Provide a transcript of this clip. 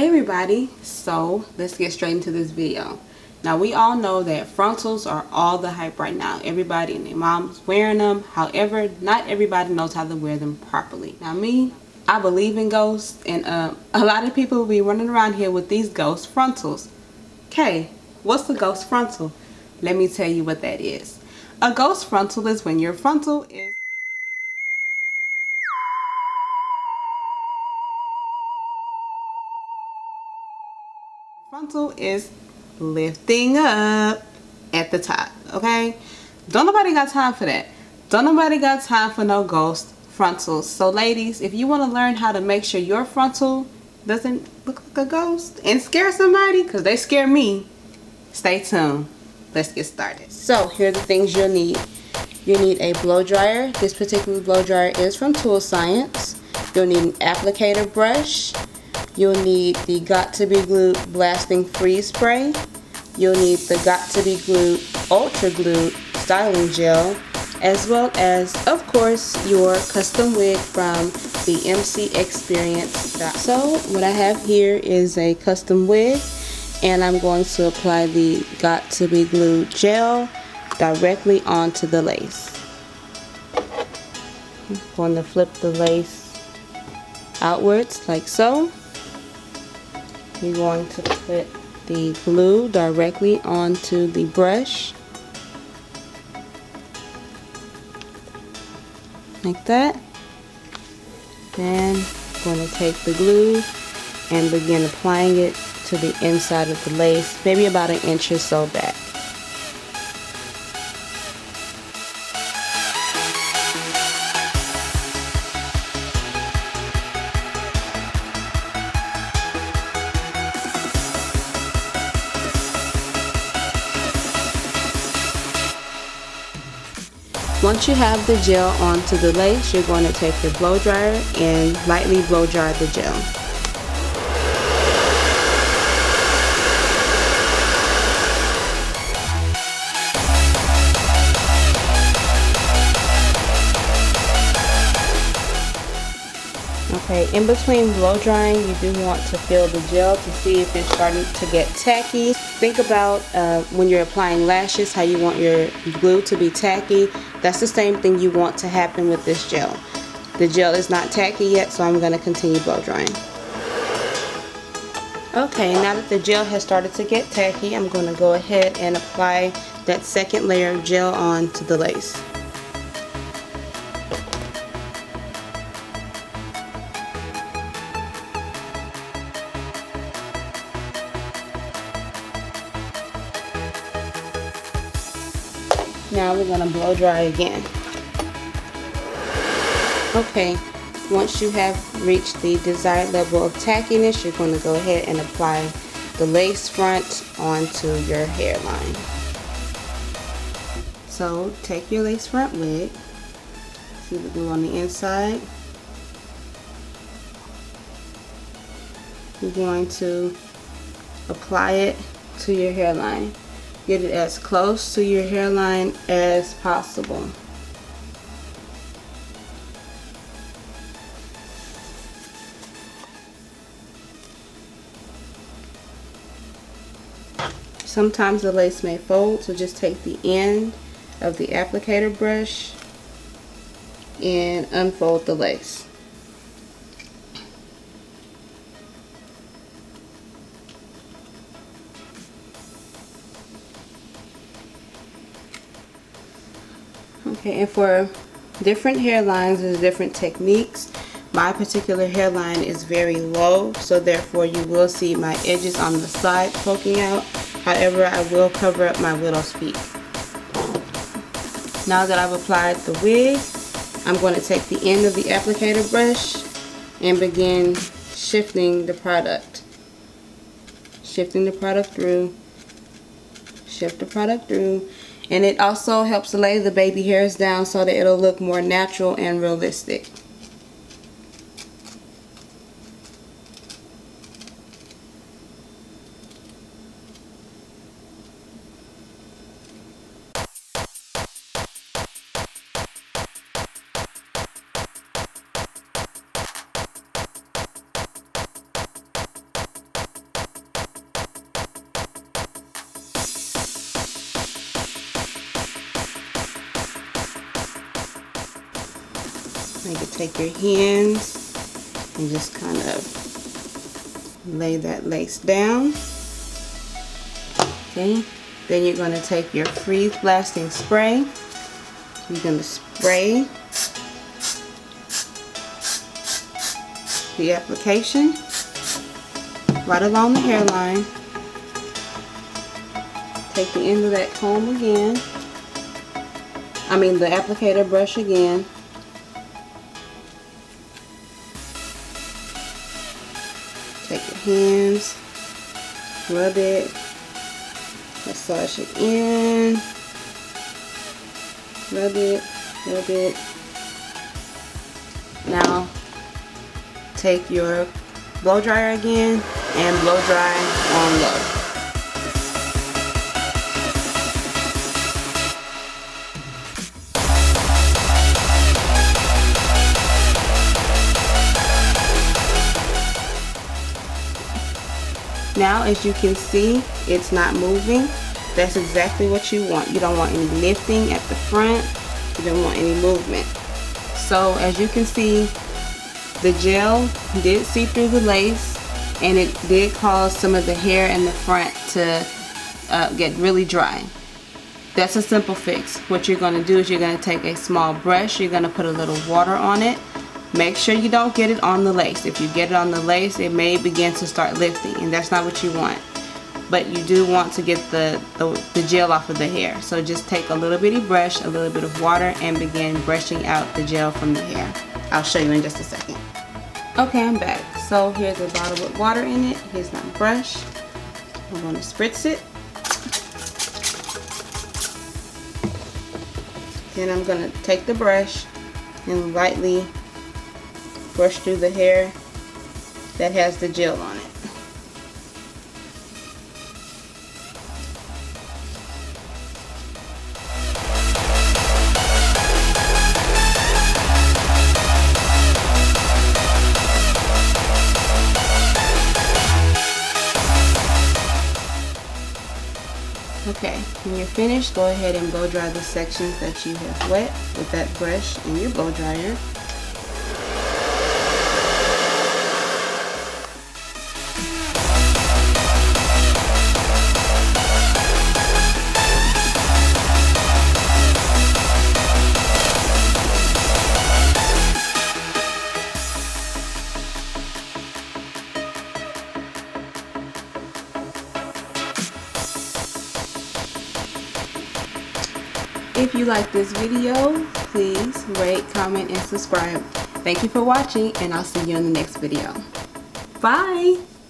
Hey everybody, so let's get straight into this video. Now we all know that frontals are all the hype right now. Everybody and their mom's wearing them. However, not everybody knows how to wear them properly. Now me, I believe in ghosts, and a lot of people will be running around here with these ghost frontals. Okay, what's a ghost frontal? Let me tell you what that is. A ghost frontal is when your frontal is lifting up at the top. Okay, don't nobody got time for that. Don't nobody got time for no ghost frontals. So ladies, if you want to learn how to make sure your frontal doesn't look like a ghost and scare somebody, because they scare me, stay tuned. Let's get started. So here are the things you'll need. You need a blow dryer. This particular blow dryer is from Tool Science. You'll need an applicator brush. You'll need the Got to Be Glued Blasting Freeze Spray. You'll need the Got to Be Glued Ultra Glued Styling Gel, as well as, of course, your custom wig from the MC Experience. So what I have here is a custom wig, and I'm going to apply the Got to Be Glued gel directly onto the lace. I'm going to flip the lace outwards like so. You're going to put the glue directly onto the brush, like that. Then I'm going to take the glue and begin applying it to the inside of the lace, maybe about 1 inch or so back. Once you have the gel onto the lace, you're going to take your blow dryer and lightly blow dry the gel. Okay, in between blow drying, you do want to feel the gel to see if it's starting to get tacky. Think about when you're applying lashes, how you want your glue to be tacky. That's the same thing you want to happen with this gel. The gel is not tacky yet, so I'm going to continue blow drying. Okay, now that the gel has started to get tacky, I'm going to go ahead and apply that second layer of gel onto the lace. Now we're going to blow dry again. Okay, once you have reached the desired level of tackiness, you're going to go ahead and apply the lace front onto your hairline. So take your lace front wig, see the glue on the inside. You're going to apply it to your hairline. Get it as close to your hairline as possible. Sometimes the lace may fold, so just take the end of the applicator brush and unfold the lace. Okay, and for different hairlines, there's different techniques. My particular hairline is very low, so therefore you will see my edges on the side poking out. However, I will cover up my widow's peak. Now that I've applied the wig, I'm going to take the end of the applicator brush and begin shifting the product. Shifting the product through. Shift the product through. And it also helps to lay the baby hairs down so that it'll look more natural and realistic. You can take your hands and just kind of lay that lace down. Okay, then you're going to take your freeze blasting spray. You're going to spray the application right along the hairline. Take the end of that comb again. The applicator brush again. Take your hands, rub it, massage it in, rub it, rub it. Now take your blow dryer again and blow dry on low. Now, as you can see, it's not moving. That's exactly what you want. You don't want any lifting at the front. You don't want any movement. So, as you can see, the gel did see through the lace, and it did cause some of the hair in the front to get really dry. That's a simple fix. What you're going to do is you're going to take a small brush. You're going to put a little water on it. Make sure you don't get it on the lace. If you get it on the lace, it may begin to start lifting, and that's not what you want. But you do want to get the gel off of the hair. So just take a little bitty brush, a little bit of water, and begin brushing out the gel from the hair. I'll show you in just a second. Okay, I'm back. So here's a bottle with water in it. Here's my brush. I'm going to spritz it. Then I'm going to take the brush and lightly brush through the hair that has the gel on it. Okay, when you're finished, go ahead and blow dry the sections that you have wet with that brush and your blow dryer. If you like this video, please rate, comment, and subscribe. Thank you for watching, and I'll see you in the next video. Bye!